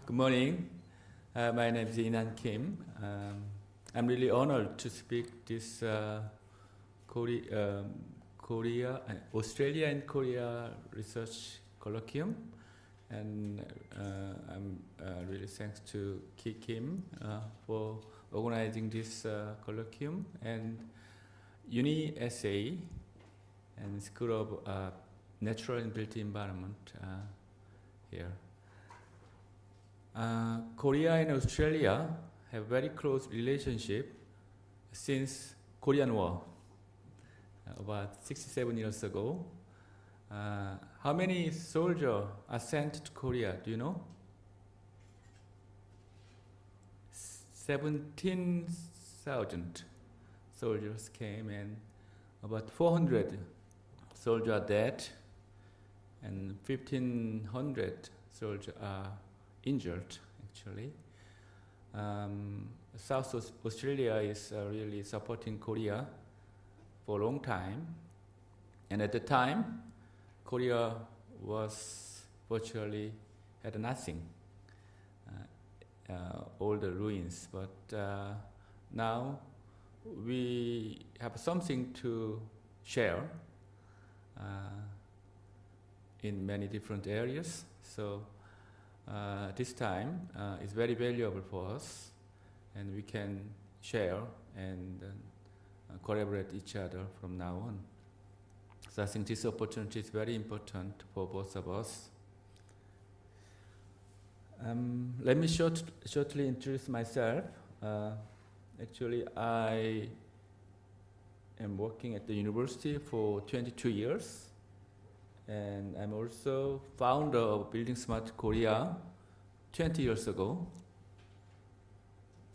Good morning. My name is Inhan Kim. I'm really honored to speak this Australia and Korea Research Colloquium, and I'm really thanks to Kim for organizing this colloquium, and Uni-SA and School of Natural and Built Environment here. Korea and Australia have very close relationship since Korean War, about 67 years ago. How many soldiers are sent to Korea? Do you know? 17,000 soldiers came, and about 400 soldiers are dead, and 1,500 soldiers are injured, actually. South Australia is really supporting Korea for a long time, and at the time, Korea was virtually had nothing, all the ruins. But now we have something to share in many different areas. So this time is very valuable for us, and we can share and collaborate each other from now on. So I think this opportunity is very important for both of us. Let me shortly introduce myself. Actually, I am working at the university for 22 years. And I'm also founder of Building Smart Korea 20 years ago.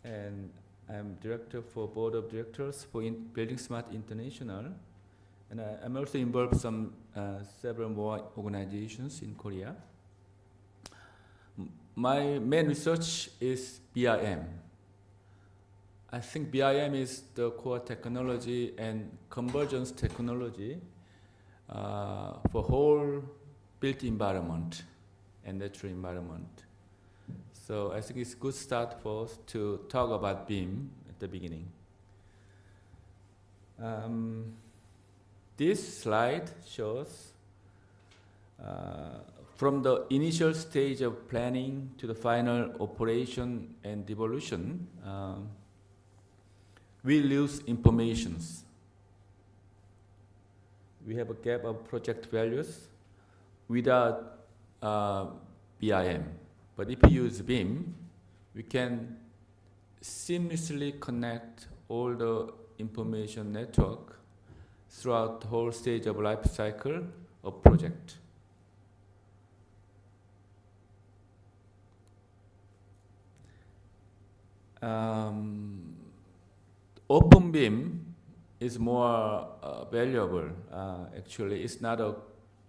And I'm director for board of directors for Building Smart International. And I'm also involved in some several more organizations in Korea. My main research is BIM. I think BIM is the core technology and convergence technology for whole built environment and natural environment. So I think it's a good start for us to talk about BIM at the beginning. This slide shows from the initial stage of planning to the final operation and devolution, we lose informations. We have a gap of project values without BIM. But if we use BIM, we can seamlessly connect all the information network throughout the whole stage of life cycle of project. Open BIM is more valuable. Actually, it's not a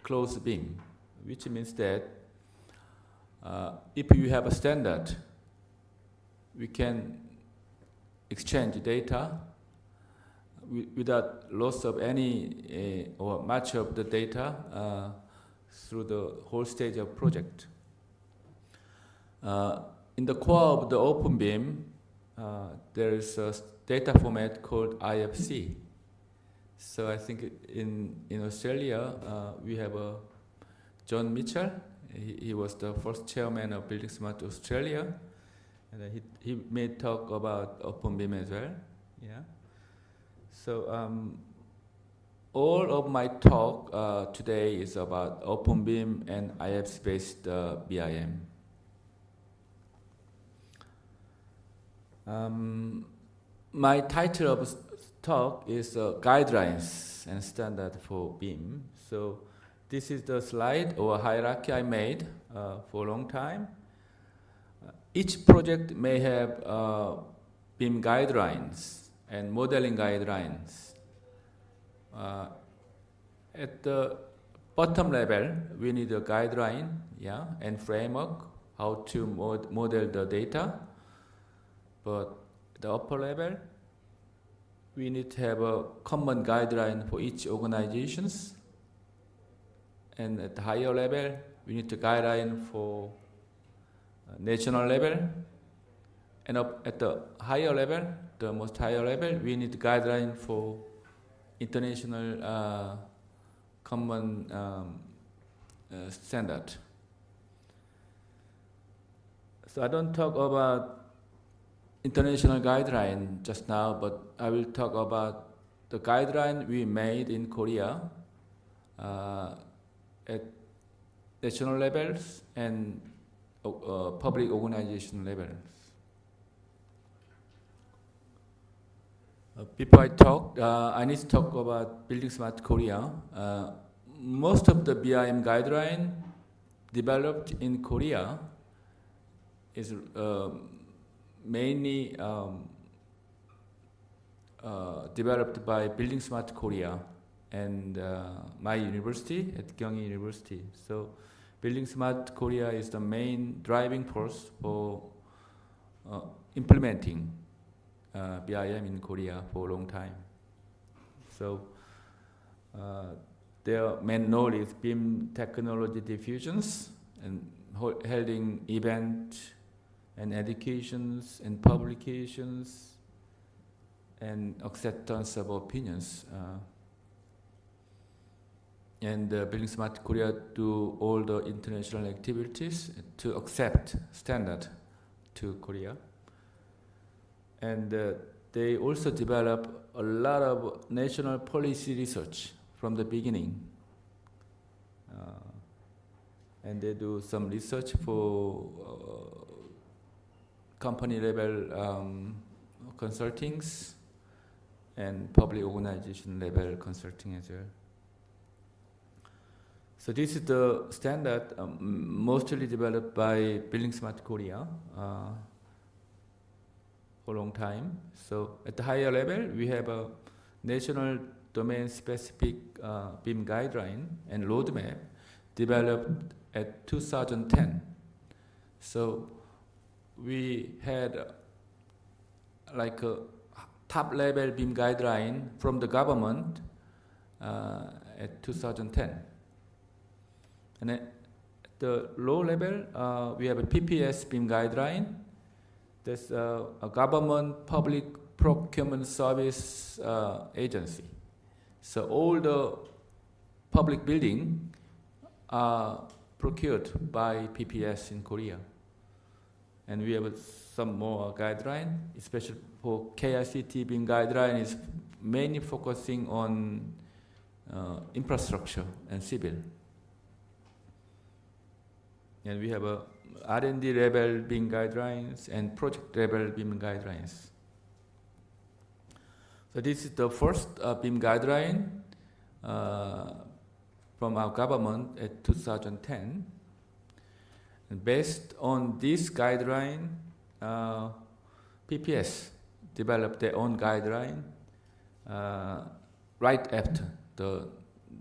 closed BIM, which means that if you have a standard, we can exchange data without loss of any or much of the data through the whole stage of project. In the core of the open BIM, there is a data format called IFC. So I think in Australia, we have John Mitchell. He was the first chairman of Building Smart Australia, and he may talk about open BIM as well. Yeah. So all of my talk today is about open BIM and IFC-based BIM. My title of talk is Guidelines and Standard for BIM. So this is the slide or hierarchy I made for a long time. Each project may have BIM guidelines and modeling guidelines. At the bottom level, we need a guideline, and framework, how to model the data. But at the upper level, we need to have a common guideline for each organizations. And at the higher level, we need a guideline for national level, and up at the higher level, the most higher level, we need guideline for international common standard. So I don't talk about international guideline just now, but I will talk about the guideline we made in Korea at national levels and public organization levels. Before I talk, I need to talk about Building Smart Korea. Most of the BIM guideline developed in Korea is mainly developed by Building Smart Korea and my university at Gyeonggi University. So Building Smart Korea is the main driving force for implementing BIM in Korea for a long time. So their main role is BIM technology diffusions and holding events and educations and publications and acceptance of opinions. And Building Smart Korea do all the international activities to accept standard to Korea. And they also develop a lot of national policy research from the beginning. And they do some research for company level consultings and public organization level consulting as well. So this is the standard mostly developed by Building Smart Korea for a long time. So at the higher level, we have a national domain-specific BIM guideline and roadmap developed at 2010. So we had like a top-level BIM guideline from the government at 2010. And at the low level, we have a PPS BIM guideline. That's a government public procurement service agency. So all the public buildings are procured by PPS in Korea. And we have some more guideline, especially for KICT BIM guideline is mainly focusing on infrastructure and civil. And we have a R&D level BIM guidelines and project level BIM guidelines. So this is the first BIM guideline from our government at 2010. And based on this guideline, PPS developed their own guideline right after the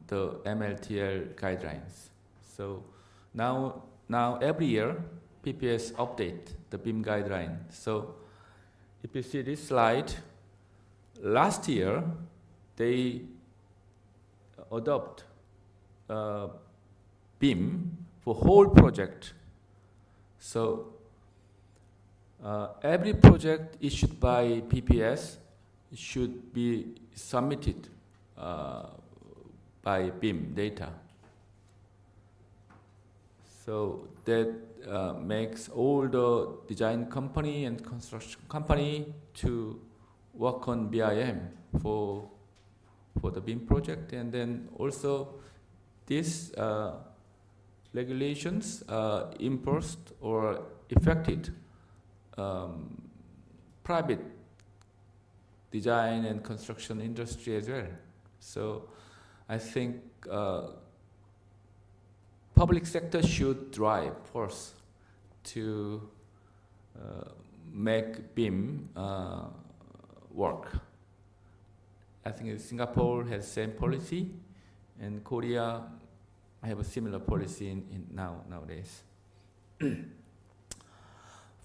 MLTL guidelines. So now every year, PPS update the BIM guideline. So if you see this slide, last year they adopt BIM for whole project. So every project issued by PPS should be submitted by BIM data. So that makes all the design company and construction company to work on BIM for the BIM project, and then also these regulations imposed or affected private design and construction industry as well. So I think public sector should drive force to make BIM work. I think Singapore has same policy, and Korea have a similar policy nowadays.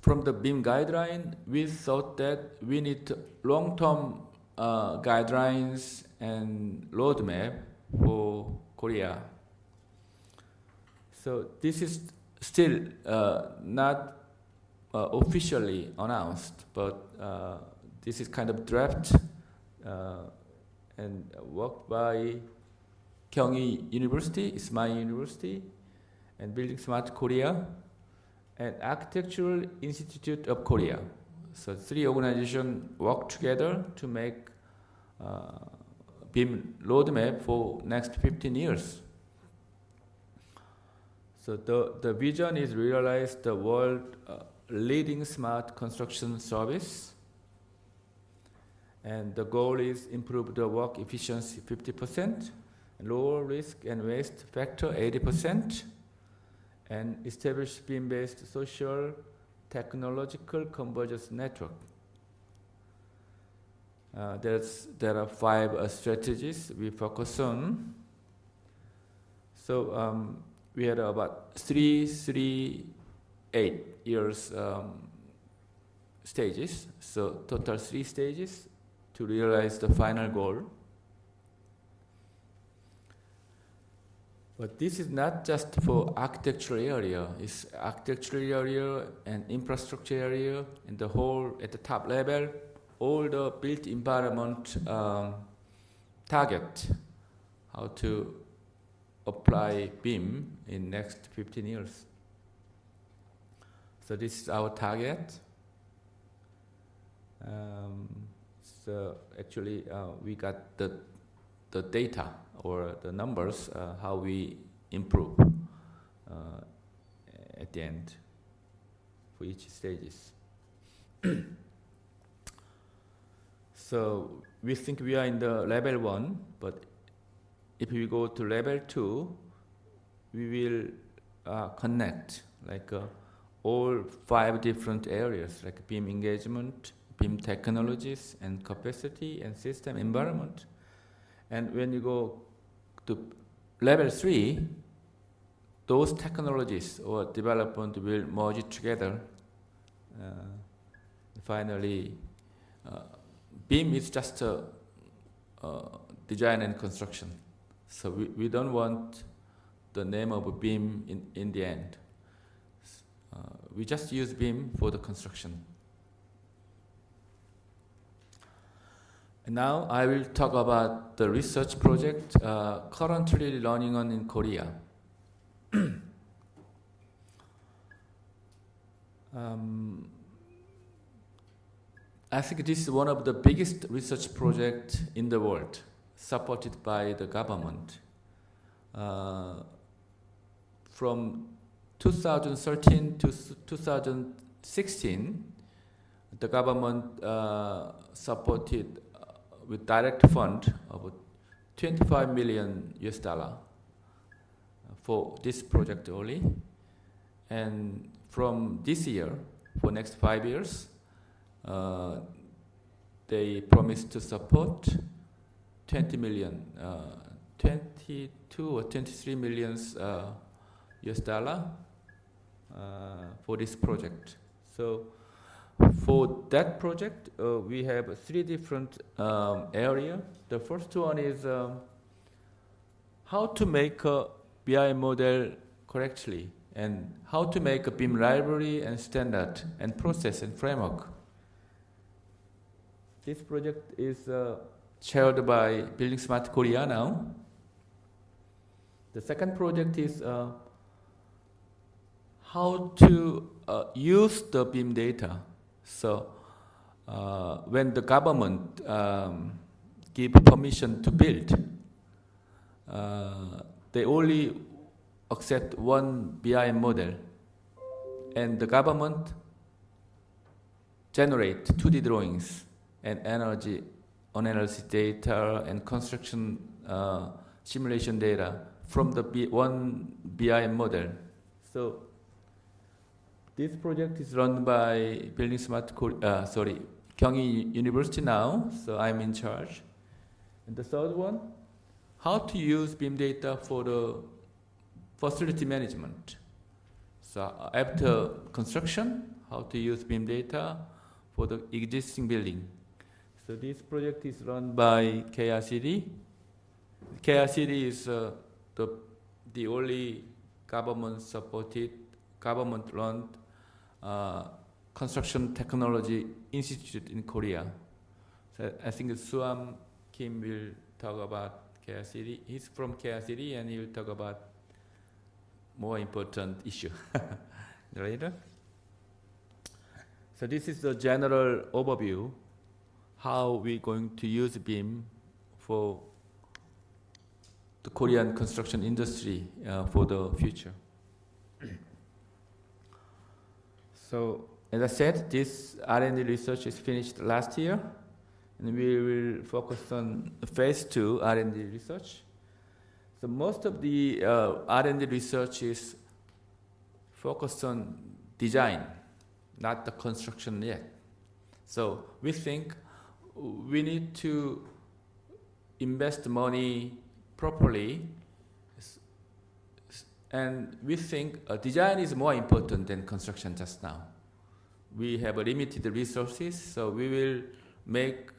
From the BIM guideline, we thought that we need long-term guidelines and roadmap for Korea. So this is still not officially announced, but this is kind of draft and work by Gyeonggi University, it's my university, and Building Smart Korea, and Architectural Institute of Korea. So 3 organizations work together to make BIM roadmap for next 15 years. So the vision is realize the world leading smart construction service, and the goal is improve the work efficiency 50%, lower risk and waste factor 80%, and establish BIM-based social technological convergence network. There are 5 strategies we focus on. So we had about 3, 8 years stages. So total 3 stages to realize the final goal. But this is not just for architectural area. It's architectural area and infrastructure area, and the whole at the top level, all the built environment target how to apply BIM in next 15 years. So this is our target. So actually we got the data or the numbers, how we improve at the end for each stages. So we think we are in the level 1, but if we go to level 2, we will connect like all 5 different areas, like BIM engagement, BIM technologies, and capacity, and system environment. And when you go to level 3, those technologies or development will merge together. Finally, BIM is just design and construction. So we don't want the name of BIM in the end. We just use BIM for the construction. And now I will talk about the research project currently running on in Korea. I think this is one of the biggest research projects in the world, supported by the government. From 2013 to 2016, the government supported with direct fund of $25 million for this project only. And from this year, for next 5 years, they promised to support 20 million, 22 or 23 million US dollar for this project. So for that project, we have 3 different areas. The first one is how to make a BI model correctly, and how to make a BIM library and standard and process and framework. This project is chaired by Building Smart Korea now. The second project is how to use the BIM data. So when the government give permission to build, they only accept one BIM model, and the government generate 2D drawings and energy analysis data and construction simulation data from the one BIM model. So this project is run by Building Smart Gyeonggi University now, so I'm in charge. And the third one, how to use BIM data for the facility management. So after construction, how to use BIM data for the existing building. So this project is run by KRCD. KRCD is the only government-supported, government-run Construction Technology Institute in Korea. So I think Suam Kim will talk about KICD. He's from KICD and he will talk about more important issue later. So this is the general overview, how we're going to use BIM for the Korean construction industry for the future. So as I said, this R&D research is finished last year, and we will focus on phase 2 R&D research. So most of the R&D research is focused on design, not the construction yet. So we think we need to invest money properly, and we think design is more important than construction just now. We have limited resources, so we will make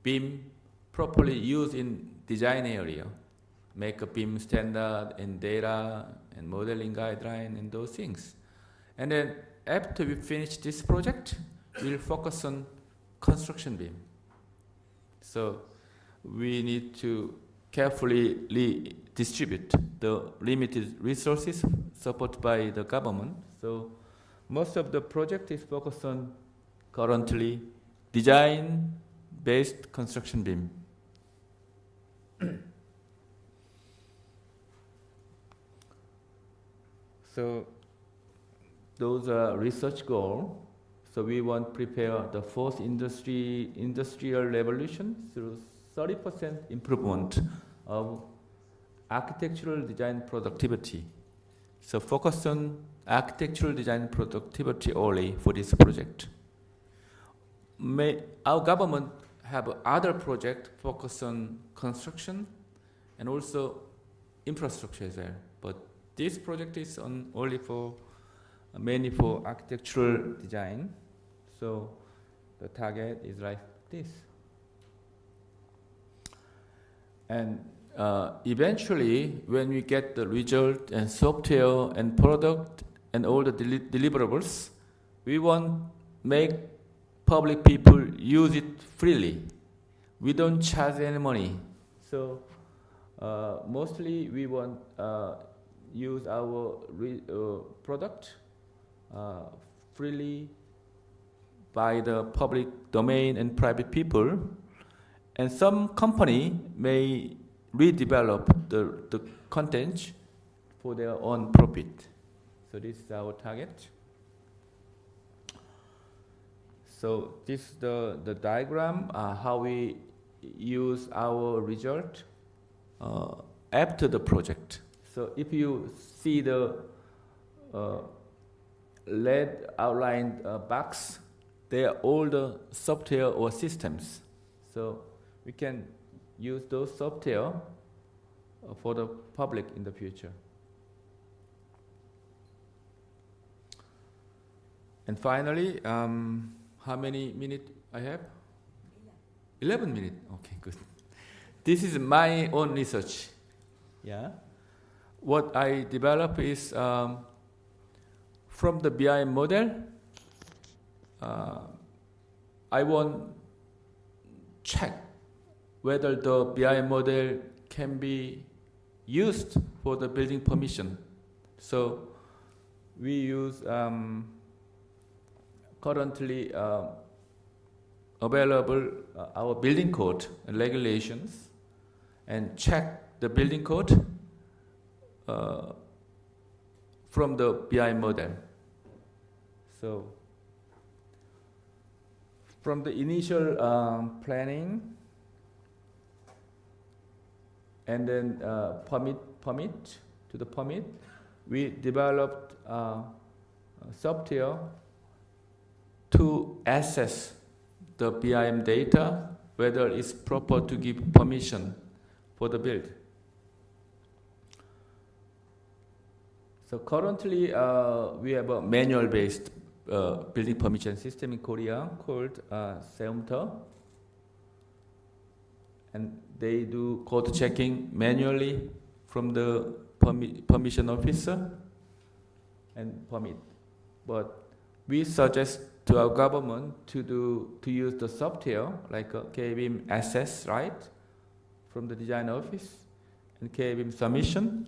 BIM properly used in design area, make a BIM standard and data and modeling guideline and those things. And then after we finish this project, we'll focus on construction BIM. So we need to carefully distribute the limited resources supported by the government. So most of the project is focused on currently design-based construction BIM. So those are research goals. So we want to prepare the fourth industrial revolution through 30% improvement of architectural design productivity. So focus on architectural design productivity only for this project. Our government have other projects focused on construction and also infrastructure as well. But this project is only for mainly for architectural design. So the target is like this. And eventually, when we get the result and software and product and all the deliverables, we want make public people use it freely. We don't charge any money. So mostly we want use our product freely by the public domain and private people. And some company may redevelop the content for their own profit. So this is our target. So this is the diagram, how we use our result after the project. So if you see the red outlined box, they are all the software or systems. So we can use those software for the public in the future. And finally, how many minutes I have? 11 minutes. Okay, good. This is my own research. Yeah. What I develop is from the BIM model. I want check whether the BIM model can be used for the building permission. So we use currently available our building code and regulations and check the building code from the BIM model. So from the initial planning and then permit to the permit, we developed software to assess the BIM data, whether it's proper to give permission for the build. So currently, we have a manual-based building permission system in Korea called Seumter, and they do code checking manually from the permission officer and permit. But we suggest to our government to use the software like KBIM Assess, right, from the design office, and KBIM Submission,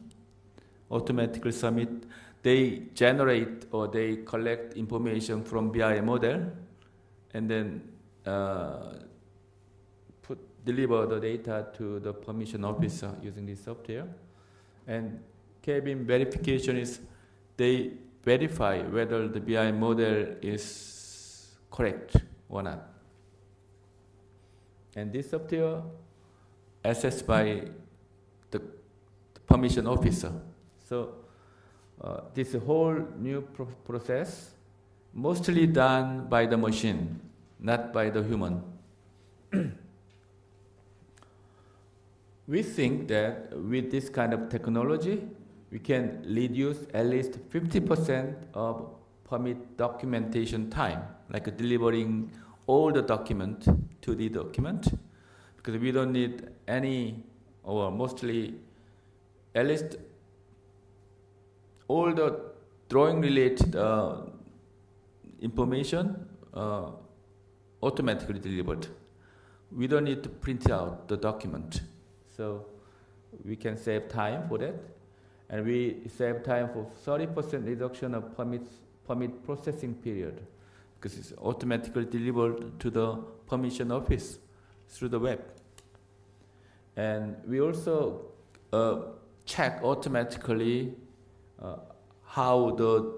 automatically submit. They generate or they collect information from BIM model, and then deliver the data to the permission officer using this software. And KBIM verification is they verify whether the BIM model is correct or not. And this software assessed by the permission officer. So this whole new process mostly done by the machine, not by the human. We think that with this kind of technology, we can reduce at least 50% of permit documentation time, like delivering all the document to the document, because we don't need any, or mostly, at least all the drawing related information automatically delivered. We don't need to print out the document. So we can save time for that, and we save time for 30% reduction of permit processing period, because it's automatically delivered to the permission office through the web. And we also check automatically how the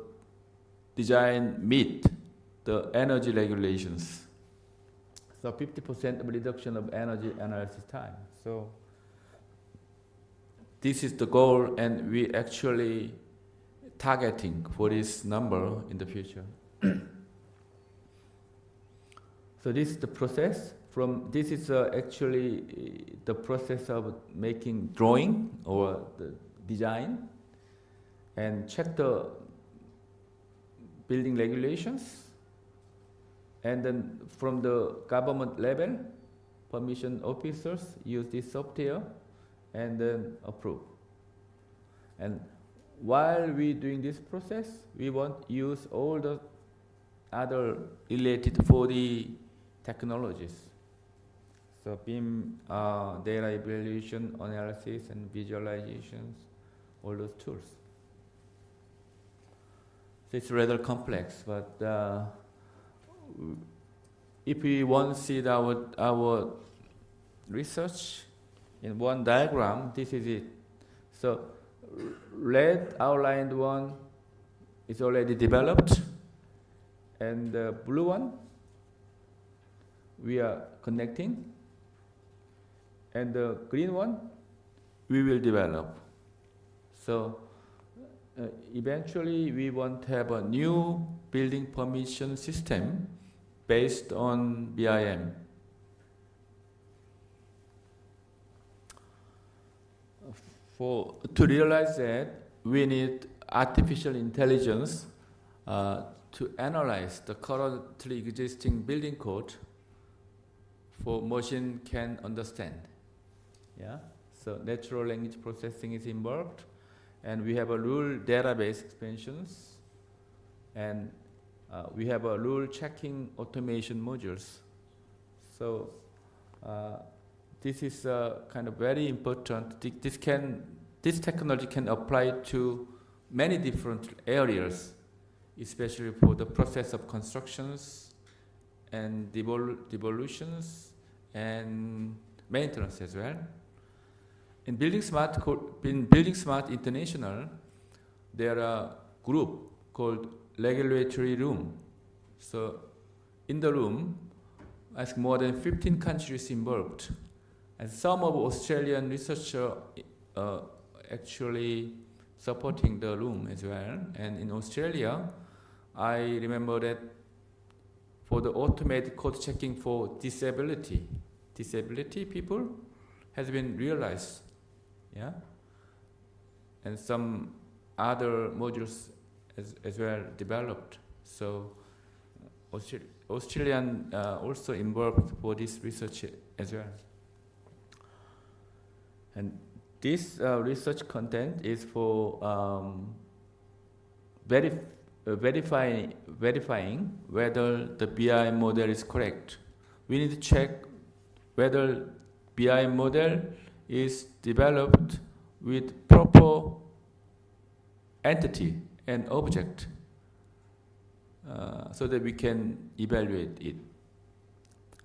design meet the energy regulations. So 50% of reduction of energy analysis time. So this is the goal, and we actually targeting for this number in the future. So this is the process. This is actually the process of making drawing or the design, and check the building regulations, and then from the government level, permission officers use this software and then approve. And while we're doing this process, we want to use all the other related 4D technologies. So BIM, data evaluation, analysis, and visualizations, all those tools. So it's rather complex, but if we want to see our research in one diagram, this is it. So red outlined one is already developed, and the blue one we are connecting, and the green one we will develop. So eventually we want to have a new building permission system based on BIM. To realize that, we need artificial intelligence to analyze the currently existing building code for machine can understand. Yeah. So natural language processing is involved, and we have a rule database expansions, and we have a rule checking automation modules. So this is kind of very important. This technology can apply to many different areas, especially for the process of constructions and devolutions and maintenance as well. In Building Smart International, there are a group called Regulatory Room. So in the room, I think more than 15 countries involved. And some of Australian researchers actually supporting the room as well. And in Australia, I remember that for the automated code checking for disability people has been realized. Yeah? And some other modules as well developed. So Australian also involved for this research as well. And this research content is for very verifying whether the BI model is correct. We need to check whether BI model is developed with proper entity and object, so that we can evaluate it.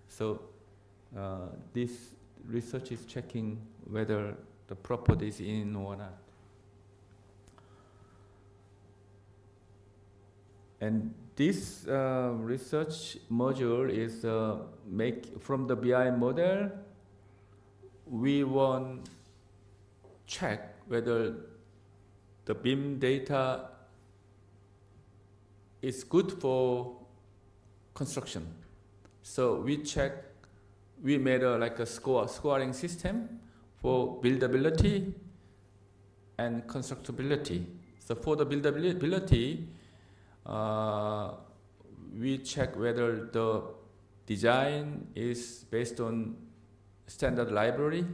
So this research is checking whether the property is in or not. And this research module is make from the BI model. We want check whether the BIM data is good for construction. So we made like a scoring system for buildability and constructability. So for the buildability, we check whether the design is based on standard library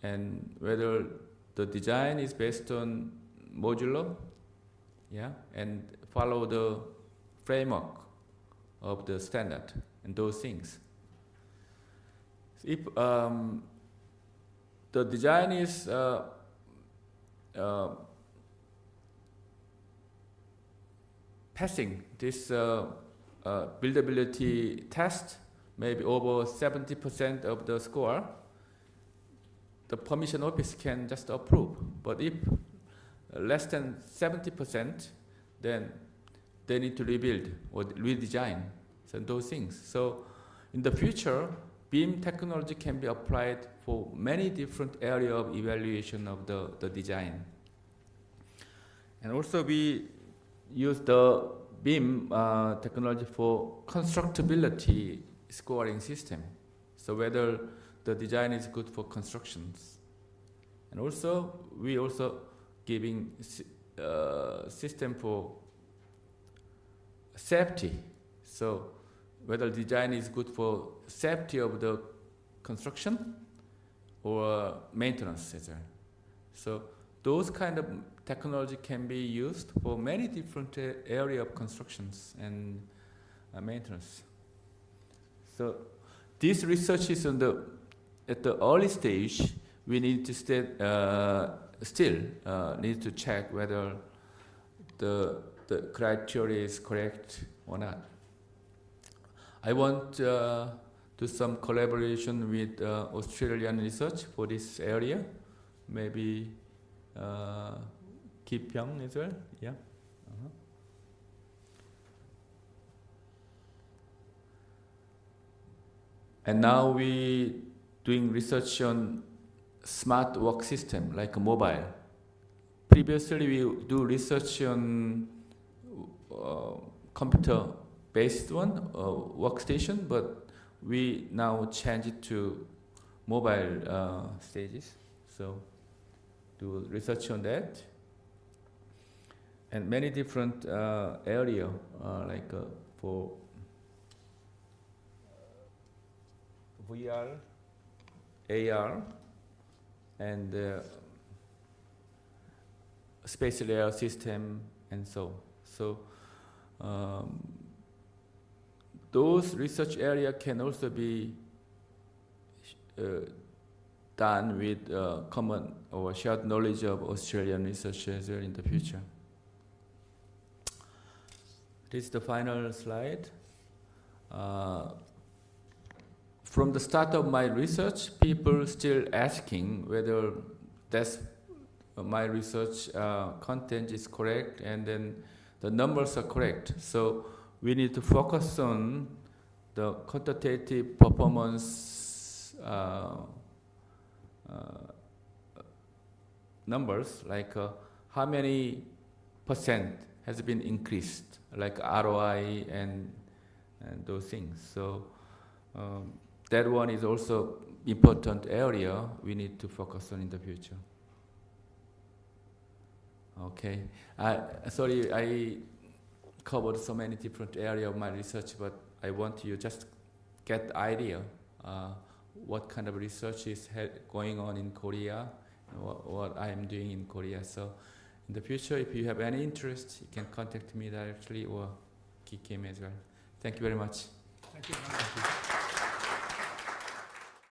and whether the design is based on modular, and follow the framework of the standard and those things. If the design is passing this buildability test, maybe over 70% of the score, the permission office can just approve. But if less than 70%, then they need to rebuild or redesign those things. So in the future, BIM technology can be applied for many different areas of evaluation of the design. And also we use the BIM technology for constructability scoring system. So whether the design is good for constructions. And also, we also giving system for safety. So whether design is good for safety of the construction or maintenance as well. So those kind of technology can be used for many different area of constructions and maintenance. So this research is at the early stage. We need to still need to check whether the criteria is correct or not. I want to do some collaboration with Australian research for this area, maybe Ki Pyong as well, yeah. And now we doing research on smart work system like a mobile. Previously we do research on computer-based one, workstation, but we now change it to mobile stages. So do research on that. And many different area like for VR, AR, and spatial layer system, and so. So those research area can also be done with common or shared knowledge of Australian researchers in the future. This is the final slide. From the start of my research, people still asking whether that's my research content is correct and then the numbers are correct. So we need to focus on the quantitative performance numbers, like how many percent has been increased, like ROI and those things. So that one is also important area we need to focus on in the future. Okay, sorry I covered so many different areas of my research, but I want you just get the idea what kind of research is going on in Korea, and what I am doing in Korea. So in the future, if you have any interest, you can contact me directly or Kim as well. Thank you very much. Thank you.